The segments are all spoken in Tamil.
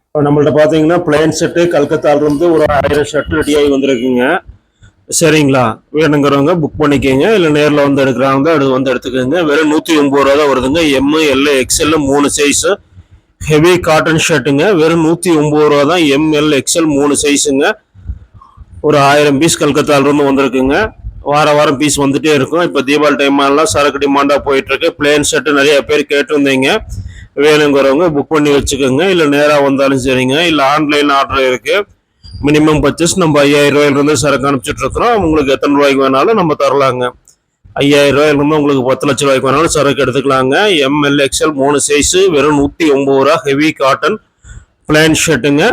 இப்போ நம்மள்ட்ட பார்த்தீங்கன்னா பிளைன் செட்டு கல்கத்தாவிலிருந்து ஒரு 1000 ஷர்ட் ரெடியாகி வந்திருக்குங்க. சரிங்களா? வேணுங்கிறவங்க புக் பண்ணிக்கோங்க. இல்லை நேரில் வந்து எடுக்கிறாங்க அது வந்து எடுத்துக்கோங்க. வெறும் 180 ரூபா தான் வருதுங்க. M L XL 3 size heavy cotton ஷர்ட்டுங்க. வெறும் 109 ரூபா தான். எம்எல் எக்ஸ்எல் 3 சைஸுங்க. ஒரு 1000 பீஸ் கல்கத்தாவிலிருந்து வந்திருக்குங்க. வாரம் பீஸ் வந்துட்டே இருக்கும். இப்போ தீபாவளி டைம்லாம் சரக்கு டிமாண்டாக போயிட்டுருக்கு. பிளேன் ஷர்ட்டு நிறைய பேர் கேட்டிருந்தீங்க. வேணுங்கிறவங்க புக் பண்ணி வச்சுக்கோங்க. இல்லை நேராக வந்தாலும் சரிங்க. இல்லை ஆன்லைன் ஆர்டர் இருக்குது. மினிமம் பர்ச்சேஸ் நம்ம 5000 ரூபாயிலிருந்து சரக்கு அனுப்பிச்சிட்ருக்குறோம். உங்களுக்கு எத்தனை ரூபாய்க்கு வேணாலும் நம்ம தரலாங்க. 5000 ரூபாயிலிருந்து உங்களுக்கு 10 லட்ச ரூபாய்க்கு வேணாலும் சரக்கு எடுத்துக்கலாங்க. எம்எல் எக்ஸ்எல் 3 சைஸு வெறும் 109 ரூபா ஹெவி காட்டன் பிளேன் ஷர்ட்டுங்க.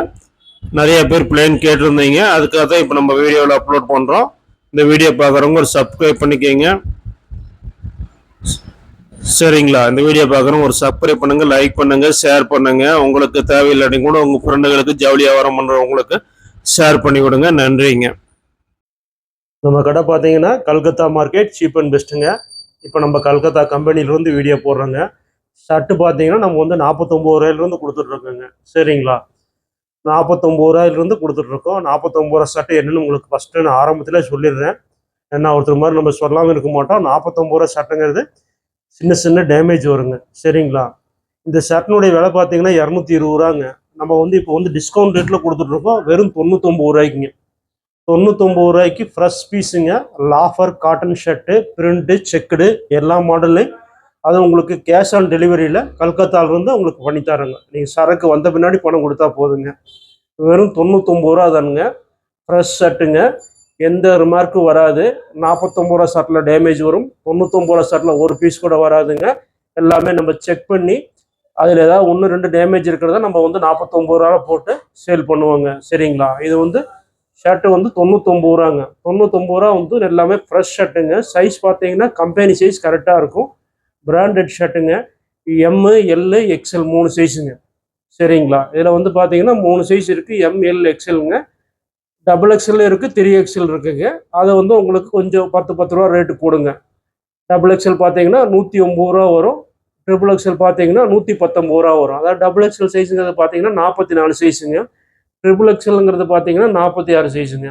நிறைய பேர் பிளேன் கேட்டிருந்தீங்க. அதுக்காக தான் இப்போ நம்ம வீடியோவில் அப்லோட் பண்ணுறோம். இந்த வீடியோ பார்க்குறவங்க ஒரு சப்ஸ்கிரைப் பண்ணிக்கோங்க. சரிங்களா? இந்த வீடியோ பார்க்குறவங்க ஒரு சப்ஸ்கிரைப் பண்ணுங்கள், லைக் பண்ணுங்கள், ஷேர் பண்ணுங்கள். உங்களுக்கு தேவையில்லாட்டி கூட உங்கள் ஃப்ரெண்டுகளுக்கு ஜவுளி வியாபாரம் பண்ணுறவங்களுக்கு ஷேர் பண்ணி விடுங்க. நன்றிங்க. நம்ம கடை பார்த்தீங்கன்னா கல்கத்தா மார்க்கெட் சீப் அண்ட் பெஸ்ட்டுங்க. இப்போ நம்ம கல்கத்தா கம்பெனிலேருந்து வீடியோ போடுறோங்க. ஷர்ட்டு பார்த்தீங்கன்னா நம்ம வந்து 49 ரூபாயிலிருந்து கொடுத்துட்ருக்கோங்க. சரிங்களா? 49 ரூபாயிலிருந்து கொடுத்துட்ருக்கோம். 49 ரூபா ஷர்ட்டு என்னென்னு உங்களுக்கு ஃபஸ்ட்டு நான் ஆரம்பத்தில் சொல்லிடுறேன். ஏன்னா ஒருத்தர் மாதிரி நம்ம சொல்லாமல் இருக்க மாட்டோம். 49 ரூபா ஷர்ட்டுங்கிறது சின்ன டேமேஜ் வருங்க. சரிங்களா? இந்த ஷர்ட்னுடைய விலை பார்த்தீங்கன்னா 220 ரூபாங்க. நம்ம வந்து இப்போ வந்து டிஸ்கவுண்ட் ரேட்டில் கொடுத்துட்ருக்கோம். வெறும் 99 ரூபாய்க்குங்க. 99 ரூபாய்க்கு ஃப்ரெஷ் பீஸுங்க. Loafer cotton shirt, print, checked எல்லா மாடல்லையும். அது உங்களுக்கு கேஷ் ஆன் டெலிவரியில் கல்கத்தாவிலேருந்து உங்களுக்கு பண்ணித்தரேங்க. நீங்கள் சரக்கு வந்த பின்னாடி பணம் கொடுத்தா போதுங்க. வெறும் 99 ரூபா தானுங்க. ஃப்ரெஷ் ஷர்ட்டுங்க. எந்த ரிமார்க்கும் வராது. 49 ரூபா ஷர்ட்டில் டேமேஜ் வரும். 99 ரூபா ஷர்ட்டில் ஒரு பீஸ் கூட வராதுங்க. எல்லாமே நம்ம செக் பண்ணி அதில் ஏதாவது 1-2 டேமேஜ் இருக்கிறத நம்ம வந்து 49 ரூபா போட்டு சேல் பண்ணுவோங்க. சரிங்களா? இது வந்து ஷர்ட்டு வந்து 99 ரூபாங்க. 99 ரூபா வந்து எல்லாமே ஃப்ரெஷ் ஷர்ட்டுங்க. சைஸ் பார்த்தீங்கன்னா கம்பெனி சைஸ் கரெக்டாக இருக்கும். பிராண்டட் ஷர்ட்டுங்க. எம்மு எல் எக்ஸ்எல் 3 சைஸுங்க. சரிங்களா? இதில் வந்து பார்த்தீங்கன்னா 3 சைஸ் இருக்குது. எம்எல் எக்ஸ்எல்ங்க. டபுள் எக்ஸ்எல் இருக்குது, 3XL இருக்குங்க. அதை வந்து உங்களுக்கு கொஞ்சம் 10 ரூபா ரேட்டு போடுங்க. டபுள் எக்ஸ்எல் பார்த்தீங்கன்னா 109 ரூபா வரும். ட்ரிபிள் எக்ஸ்எல் பார்த்தீங்கன்னா 119 ரூபா வரும். அதாவது டபுள் எக்ஸ்எல் சைஸுங்கிறது பார்த்தீங்கன்னா 44 சைஸுங்க. ட்ரிபிள் எக்ஸ்எல்ங்கிறது பார்த்தீங்கன்னா 46 சைஸுங்க.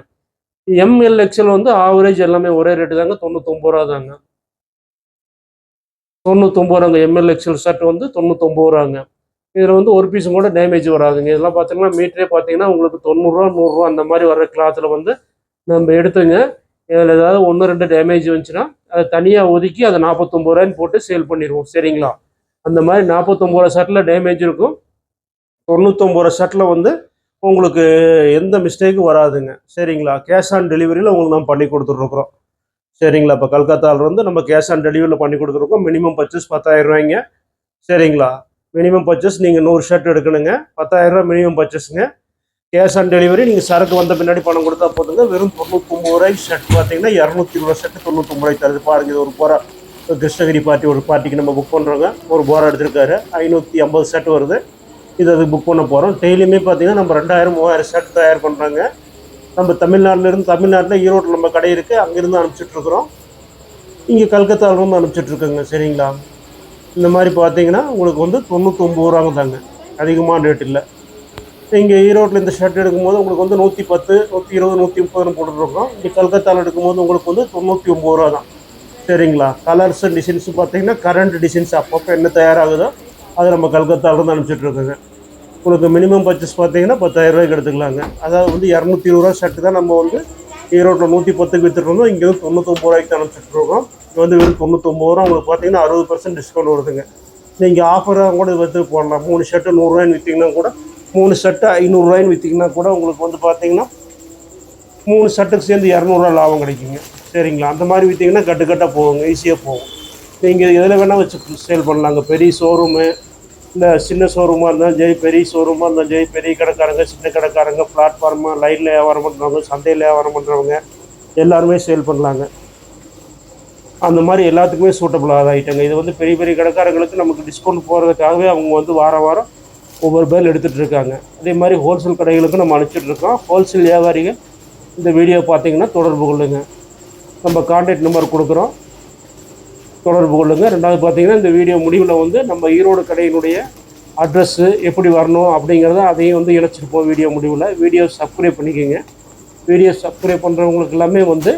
எம்எல் எக்ஸ்எல் வந்து ஆவரேஜ் எல்லாமே ஒரே ரேட்டு தாங்க. 99 ரூபா தாங்க. 99 ரூபாங்க. எம்எல் எக்ஸ்எல் ஷர்ட் வந்து 99 ரூபாங்க. இதில் வந்து ஒரு பீஸும் கூட டேமேஜ் வராதுங்க. இதெல்லாம் பார்த்தீங்கன்னா மீட்டரே பார்த்தீங்கன்னா உங்களுக்கு 90 ரூபா 100 ரூபா அந்த மாதிரி வர்ற கிளாத்தில் வந்து நம்ம எடுத்துங்க. இதில் ஏதாவது 1-2 டேமேஜ் வந்துச்சுன்னா அதை தனியாக ஒதுக்கி அதை 49 ரூபாய்ன்னு போட்டு சேல் பண்ணிடுவோம். சரிங்களா? அந்த மாதிரி 49 ரூபா ஷர்ட்டில் டேமேஜ் இருக்கும். 99 ரூபா ஷர்ட்டில் வந்து உங்களுக்கு எந்த மிஸ்டேக்கும் வராதுங்க. சரிங்களா? கேஷ் ஆன் டெலிவரியில் உங்களுக்கு நம்ம பண்ணி கொடுத்துட்ருக்குறோம். சரிங்களா? இப்போ கல்கத்தாவில் வந்து நம்ம கேஷ் ஆன் டெலிவரியில் பண்ணி கொடுத்துருக்கோம். மினிமம் பர்ச்சேஸ் 10,000 ரூபாய்ங்க. சரிங்களா? மினிமம் பர்ச்சேஸ் நீங்கள் 100 ஷர்ட் எடுக்கணுங்க. 10,000 ரூபா மினிமம் பர்ச்சேஸுங்க. கேஷ் ஆன் டெலிவரி நீங்கள் சரக்கு வந்த பின்னாடி பணம் கொடுத்தா போதுங்க. வெறும் 99 ரூபாய்க்கு ஷர்ட் பார்த்தீங்கன்னா 220 ஷர்ட்டு 99 ரூபாய்க்கு தருது. பாருங்கள், இது ஒரு போரா கிருஷ்ணகிரி ஒரு பார்ட்டிக்கு நம்ம புக் பண்ணுறோங்க. ஒரு போரா எடுத்திருக்காரு. 550 ஷர்ட் வருது. இது அதுக்கு புக் பண்ண போகிறோம். டெய்லியுமே பார்த்தீங்கன்னா நம்ம 2000-3000 ஷர்ட் தயார் பண்ணுறாங்க. நம்ம தமிழ்நாட்டில் ஈரோட்டில் நம்ம கடை இருக்குது. அங்கேருந்து அனுப்பிச்சிட்ருக்குறோம். இங்கே கல்கத்தாவிலேருந்து அனுப்பிச்சிட்ருக்கோங்க. சரிங்களா? இந்த மாதிரி பார்த்தீங்கன்னா உங்களுக்கு வந்து 99 ரூபாங்க தாங்க. அதிகமான ரேட் இல்லை. இங்கே ஈரோட்டில் இந்த ஷர்ட் எடுக்கும்போது உங்களுக்கு வந்து 110, 120, 130 போட்டுருக்கோம். இங்கே கல்கத்தாவில் எடுக்கும்போது உங்களுக்கு வந்து 99 ரூபா தான். சரிங்களா? கலர்ஸு டிசைன்ஸு பார்த்தீங்கன்னா கரண்ட் டிசைன்ஸ் அப்பப்போ என்ன தயாராகுதோ அதை நம்ம கல்கத்தாவிலேருந்து அனுப்பிச்சிட்ருக்கோங்க. உங்களுக்கு மினிமம் பர்ச்சேஸ் பார்த்தீங்கன்னா 10,000 ரூபாய்க்கு எடுத்துக்கலாங்க. அதாவது வந்து 220 ரூபா ஷர்ட்டு தான் நம்ம வந்து ஈரோட்டில் 110க்கு விற்றுட்ருந்தோம். இங்கே வந்து 99 ரூபாய்க்கு அனுப்பிச்சிட்ருக்கோம். இது வந்து வெறும் 99 ரூபா. உங்களுக்கு பார்த்தீங்கன்னா 60% டிஸ்கவுண்ட் வருதுங்க. நீங்கள் ஆஃபராக கூட எடுத்து போடலாம். 3 ஷர்ட்டு 100 ரூபாய்ன்னு விற்றிங்கன்னா கூட, 3 ஷர்ட்டு 500 ரூபாய்ன்னு விற்றிங்கன்னா கூட உங்களுக்கு வந்து பார்த்தீங்கன்னா 3 ஷர்ட்டுக்கு சேர்ந்து 200 ரூபா லாபம் கிடைக்குங்க. சரிங்களா? அந்த மாதிரி விற்றிங்கன்னா கட்டுக்கட்டாக போகுங்க, ஈஸியாக போகும். நீங்கள் எதில் வேணால் வச்சு சேல் பண்ணலாங்க. பெரிய ஷோரூமு, இல்லை சின்ன ஷோரூமாக இருந்தாலும் சரி, பெரிய ஷோரூமாக இருந்தாலும் சரி, பெரிய கடைக்காரங்க, சின்ன கடைக்காரங்க, பிளாட்ஃபார்மு, லைனில் வியாபாரம் பண்ணுறவங்க, சந்தையில் வியாபாரம் பண்ணுறவங்க எல்லாருமே சேல் பண்ணலாங்க. அந்த மாதிரி எல்லாத்துக்குமே சூட்டபுளாக ஆகிட்டாங்க. இது வந்து பெரிய பெரிய கடைக்காரங்களுக்கு நமக்கு டிஸ்கவுண்ட் போகிறதுக்காகவே அவங்க வந்து வாரம் ஒவ்வொரு பேர் எடுத்துகிட்டு இருக்காங்க. அதே மாதிரி ஹோல்சேல் கடைகளுக்கும் நம்ம அனுப்பிச்சிட்ருக்கோம். ஹோல்சேல் வியாபாரிகள் இந்த வீடியோ பார்த்தீங்கன்னா தொடர்பு கொள்ளுங்க. நம்ம கான்டாக்ட் நம்பர் கொடுக்குறோம், தொடர்பு கொள்ளுங்கள். ரெண்டாவது பார்த்தீங்கன்னா இந்த வீடியோ முடிவில் வந்து நம்ம ஈரோடு கடையினுடைய அட்ரஸ்ஸு எப்படி வரணும் அப்படிங்கிறத அதையும் வந்து இணைச்சிருப்போம் வீடியோ முடிவில். வீடியோ சப்ஸ்கிரைப் பண்ணிக்கோங்க. வீடியோ சப்ஸ்கிரைப் பண்ணுறவங்களுக்கு எல்லாமே வந்து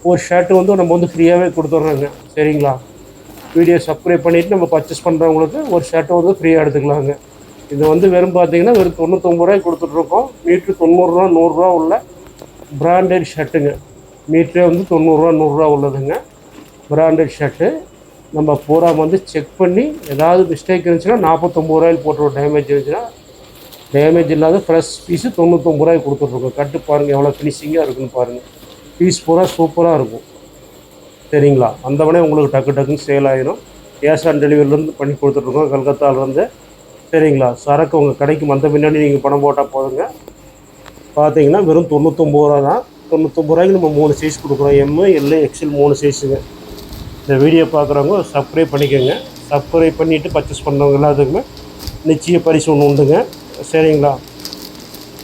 ஒரு ஷர்ட்டு வந்து நம்ம வந்து ஃப்ரீயாகவே கொடுத்துட்றோங்க. சரிங்களா? வீடியோ சப்ஸ்கிரைப் பண்ணிவிட்டு நம்ம பர்ச்சேஸ் பண்ணுறவங்களுக்கு ஒரு ஷர்ட்டை வந்து ஃப்ரீயாக எடுத்துக்கலாங்க. இது வந்து வெறும் பார்த்தீங்கன்னா வெறும் 99 ரூபாய்க்கு கொடுத்துட்ருக்கோம். மீட்ரு 90 ரூபா 100 ரூபா உள்ள பிராண்டட் ஷர்ட்டுங்க. மீட்டரே வந்து 90 ரூபா 100 ரூபா உள்ளதுங்க. பிராண்டட் ஷர்ட்டு நம்ம பூரா வந்து செக் பண்ணி ஏதாவது மிஸ்டேக் இருந்துச்சுன்னா 49 ரூபாயில் போட்டுருவோம். டேமேஜ் இருந்துச்சுன்னா டேமேஜ் இல்லாத ஃப்ரெஷ் பீஸு 99 ரூபாய்க்கு கொடுத்துட்ருக்கோம். கட்டு பாருங்கள் எவ்வளோ ஃபினிஷிங்காக இருக்குன்னு பாருங்கள். பீஸ் பூரா சூப்பராக இருக்கும். சரிங்களா? வந்தவொடனே உங்களுக்கு டக்கு டக்குன்னு சேல் ஆகிடும். கேஷ் ஆன் டெலிவரிலேருந்து பண்ணி கொடுத்துட்ருக்கோம் கல்கத்தாவிலேருந்து. சரிங்களா? சரக்கு உங்கள் கடைக்கு வந்த பின்னாடி நீங்கள் பணம் போட்டால் போதுங்க. பார்த்தீங்கன்னா வெறும் 99 ரூபா தான். 99 ரூபாய்க்கு நம்ம 3 சைஸ் கொடுக்குறோம். எம்மு, எல்லு, எக்ஸ்எல் 3 சைஸுங்க. இந்த வீடியோ பார்க்குறவங்க சப்ஸ்கிரைப் பண்ணிக்கோங்க. சப்ஸ்கிரைப் பண்ணிவிட்டு பர்ச்சேஸ் பண்ணவங்க எல்லாத்துக்குமே நிச்சய பரிசு ஒன்று உண்டுங்க. சரிங்களா?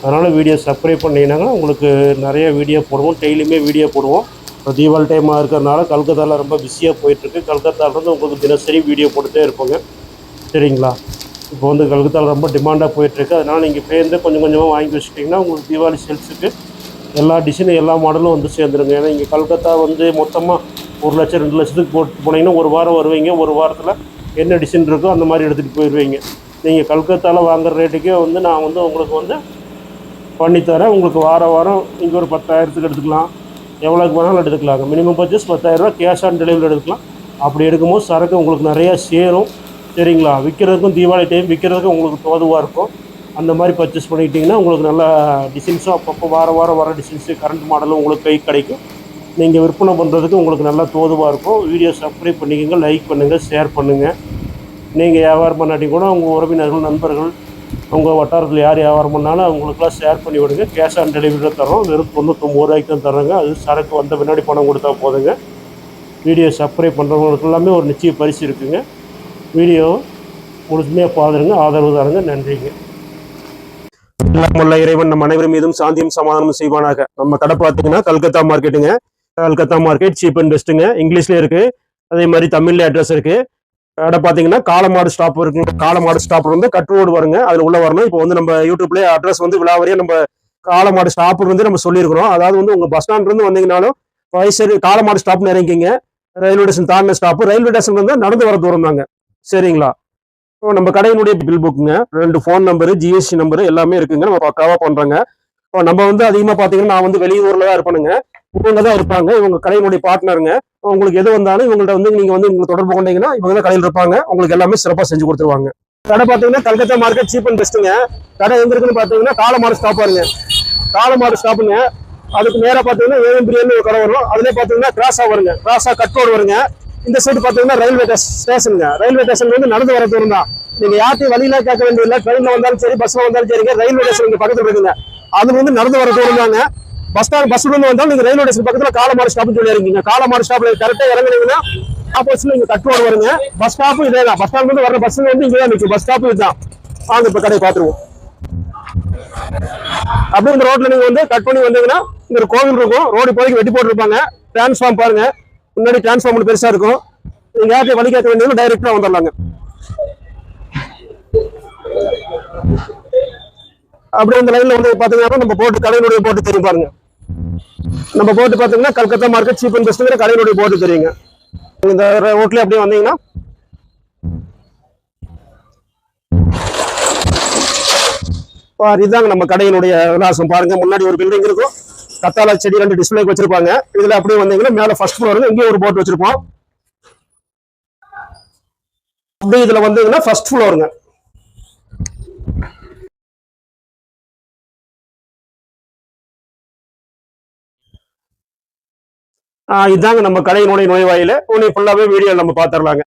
அதனால் வீடியோ சப்ஸ்கிரைப் பண்ணிங்கன்னாங்க உங்களுக்கு நிறைய வீடியோ போடுவோம். டெய்லியுமே வீடியோ போடுவோம். இப்போ தீபாவளி டைமாக இருக்கிறதுனால கல்கத்தாவில் ரொம்ப பிஸியாக போயிட்டுருக்கு. கல்கத்தாவிலேருந்து உங்களுக்கு தினசரி வீடியோ போட்டுகிட்டே இருப்போங்க. சரிங்களா? இப்போ வந்து கல்கத்தாவில் ரொம்ப டிமாண்டாக போயிட்டுருக்கு. அதனால் நீங்கள் பேருந்து கொஞ்சம் கொஞ்சமாக வாங்கி வச்சுட்டிங்கன்னா உங்களுக்கு தீபாவளி சேல்ஸுக்கு எல்லா டிசைனும் எல்லா மாடலும் வந்து சேர்ந்துருங்க. ஏன்னா இங்கே கல்கத்தா வந்து மொத்தமாக 1 லட்சம் 2 லட்சத்துக்கு போட்டு போனீங்கன்னா ஒரு வாரம் வருவீங்க. ஒரு வாரத்தில் என்ன டிசைன் இருக்கோ அந்த மாதிரி எடுத்துகிட்டு போயிடுவீங்க. நீங்கள் கல்கத்தாவில் வாங்குகிற ரேட்டுக்கே வந்து நான் வந்து உங்களுக்கு வந்து பண்ணித்தரேன். உங்களுக்கு வாரம் இங்கே ஒரு 10,000த்துக்கு எடுத்துக்கலாம். எவ்வளோக்கு வேணாலும் எடுத்துக்கலாங்க. மினிமம் பர்ச்சேஸ் 10,000 ரூபா கேஷ் ஆன் டெலிவரி எடுத்துக்கலாம். அப்படி எடுக்கும்போது சரக்கு உங்களுக்கு நிறையா சேரும். சரிங்களா? விற்கிறதுக்கும் தீபாவளி டைம் விற்கிறதுக்கும் உங்களுக்கு தோதுவாக இருக்கும். அந்த மாதிரி பர்ச்சேஸ் பண்ணிக்கிட்டிங்கன்னா உங்களுக்கு நல்லா டிசைன்ஸும் அப்பப்போ வாரம் வர டிசைன்ஸு கரண்ட் மாடலும் உங்களுக்கு கை கிடைக்கும். நீங்கள் விற்பனை பண்ணுறதுக்கு உங்களுக்கு நல்லா தோதுவாக இருக்கும். வீடியோ சப்ஸ்கிரைப் பண்ணிக்கோங்க, லைக் பண்ணுங்கள், ஷேர் பண்ணுங்கள். நீங்கள் வியாபாரம் பண்ணாட்டி கூட உங்கள் உறவினர்கள், நண்பர்கள், உங்கள் வட்டாரத்தில் யார் வியாபாரம் பண்ணாலும் அவங்களுக்குலாம் ஷேர் பண்ணி விடுங்க. கேஷ் ஆன் டெலிவரியில் தரோம். வெறும் 99 ரூபாய்க்கு தான் தரோங்க. அது சரக்கு வந்த பின்னாடி பணம் கொடுத்தா போதுங்க. வீடியோ சப்ஸ்கிரைப் பண்ணுறவங்களுக்கு எல்லாமே ஒரு நிச்சய பரிசு இருக்குங்க. வீடியோ முழுமையாக பாருங்க, ஆதரவு தாருங்க. நன்றிங்க. எல்லாமுள்ள இறைவன் நம் அனைவரும் மீதும் சாந்தியும் சமாதானமும் செய்வானாக. நம்ம கடை பார்த்தீங்கன்னா கல்கத்தா மார்க்கெட்டுங்க. கல்கத்தா மார்க்கெட் சீப் அண்ட் பெஸ்ட்டுங்க. இங்கிலீஷ்லேயே இருக்குது. அதே மாதிரி தமிழ்ல அட்ரஸ் இருக்குது. கடை பார்த்தீங்கன்னா காலமாடு ஸ்டாப் இருக்குங்க. காலமாடு ஸ்டாப் வந்து கட் ரோடு வருங்க. அதில் உள்ள வரணும். இப்போ வந்து நம்ம யூடியூப்லேயே அட்ரஸ் வந்து விழாவரியாக நம்ம காலமாடு ஸ்டாப்பு இருந்து நம்ம சொல்லியிருக்கிறோம். அதாவது வந்து உங்கள் பஸ் ஸ்டாண்ட்லேருந்து வந்தீங்கன்னாலும் வயசு காலமாடு ஸ்டாப்னு இறங்கிங்க. ரயில்வே ஸ்டேஷன் தாண்டின ஸ்டாப்பு. ரயில்வே ஸ்டேஷன் வந்து நடந்து வர தூரம் தாங்க. சரிங்களா? நம்ம கடையினுடைய பில் புக்குங்க, 2 ஃபோன் நம்பரு, ஜிஎஸ்டி நம்பரு எல்லாமே இருக்குங்க. நம்ம பக்காவாக பண்ணுறோங்க. இப்போ நம்ம வந்து அதிகமாக பார்த்தீங்கன்னா நான் வந்து வெளியூரில் தான் இருப்பேனுங்க. இவங்க தான் இருப்பாங்க. இவங்க கடையினுடைய பார்ட்னருங்க. உங்களுக்கு எது வந்தாலும் இவங்கள்ட்ட வந்து நீங்கள் வந்து உங்களுக்கு தொடர்பு கொண்டீங்கன்னா இவங்க தான் கடையில் இருப்பாங்க. உங்களுக்கு எல்லாமே சிறப்பாக செஞ்சு கொடுத்துருவாங்க. கடை பார்த்தீங்கன்னா கல்கத்தா மார்க்கெட் சீப் அண்ட் பெஸ்ட்டுங்க. கடை எங்க இருக்குன்னு பார்த்தீங்கன்னா காலமாடு ஸ்டாப் பாருங்க. காலமாடு ஸ்டாப்புங்க. அதுக்கு நேராக பார்த்தீங்கன்னா ஏஎம் பிரியாணி ஒரு கடை வரும். அதுலேயே பார்த்தீங்கன்னா கிராஸாக வருங்க. கிராஸாக கட் ரோடு வருங்க. இந்த சைடு பார்த்தீங்கன்னா ரயில்வே ஸ்டேஷனுங்க. ரயில்வே ஸ்டேஷன் வந்து நடந்து வர தூரம் தான். நீங்க யார்ட்டையும் வழியில கேட்க வேண்டியதில்லை. ட்ரெயின்ல வந்தாலும் சரி, பஸ்ல வந்தாலும் சரிங்க. ரயில்வே ஸ்டேஷன் பக்கத்துல இருக்குங்க. அது வந்து நடந்து வர தூரம் தாங்க. பஸ்ல இருந்து வந்தாலும் நீங்க ரயில்வே ஸ்டேஷன் பக்கத்துல காலமாடு ஸ்டாப்னு சொல்லி இருக்கீங்க. காலமாடு ஸ்டாப்ல கரெக்டா இறங்குனீங்கன்னா ஆப்போசிட்ல இங்க கட் ரோடு வருங்க. பஸ் ஸ்டாப்பும் இதே தான். பஸ் ஸ்டாண்ட்ல இருந்து வர பஸ் வந்து இங்கே தான் நிற்கும். பஸ் ஸ்டாப்பும் இதுதான். வாங்க இப்ப கடையை பார்த்துருவோம். அப்படியே இந்த ரோட்ல நீங்க வந்து கட் பண்ணி வந்தீங்கன்னா இங்க ஒரு கோவில் இருக்கும். ரோடு இப்போதைக்கு வெட்டி போட்டுருப்பாங்க. டிரான்ஸ்ஃபார்ம் பாருங்க. முன்னாடி டிரான்ஸ்ஃபார்ம் பெருசா இருக்கும். நீங்க யார்ட்டையும் வழி கேட்க வேண்டியது டைரக்டா வந்துடலாங்க. அப்படியே இந்த லைன்ல வந்து பாத்தீங்கன்னா நம்ம போட்டு கடையினுடைய போட்டு தெரியும் பாருங்க. நம்ம போட்டு பாத்தீங்கன்னா கல்கத்தா மார்க்கெட் சீப் அண்ட் பெஸ்ட்ங்கிற கடையினுடைய போட்டு தெரியுங்க. இந்த ரோட்ல அப்படியே வந்தீங்கன்னா இதுதாங்க நம்ம கடையினுடைய விலாசம். பாருங்க, முன்னாடி ஒரு பில்டிங் இருக்கும். கத்தாழை செடி 2 டிஸ்பிளேக்கு வச்சிருப்பாங்க. இதுல அப்படியே வந்தீங்கன்னா மேல ஃபர்ஸ்ட் ஃப்ளோர் இங்கே ஒரு போட்டு வச்சிருப்போம். அப்படியே இதுல வந்தீங்கன்னா ஃபர்ஸ்ட் ஃப்ளோருங்க. இதாங்க நம்ம கடையினுடைய நுழைவாயில. ஃபுல்லாவே வீடியோ நம்ம பாத்துரலாங்க.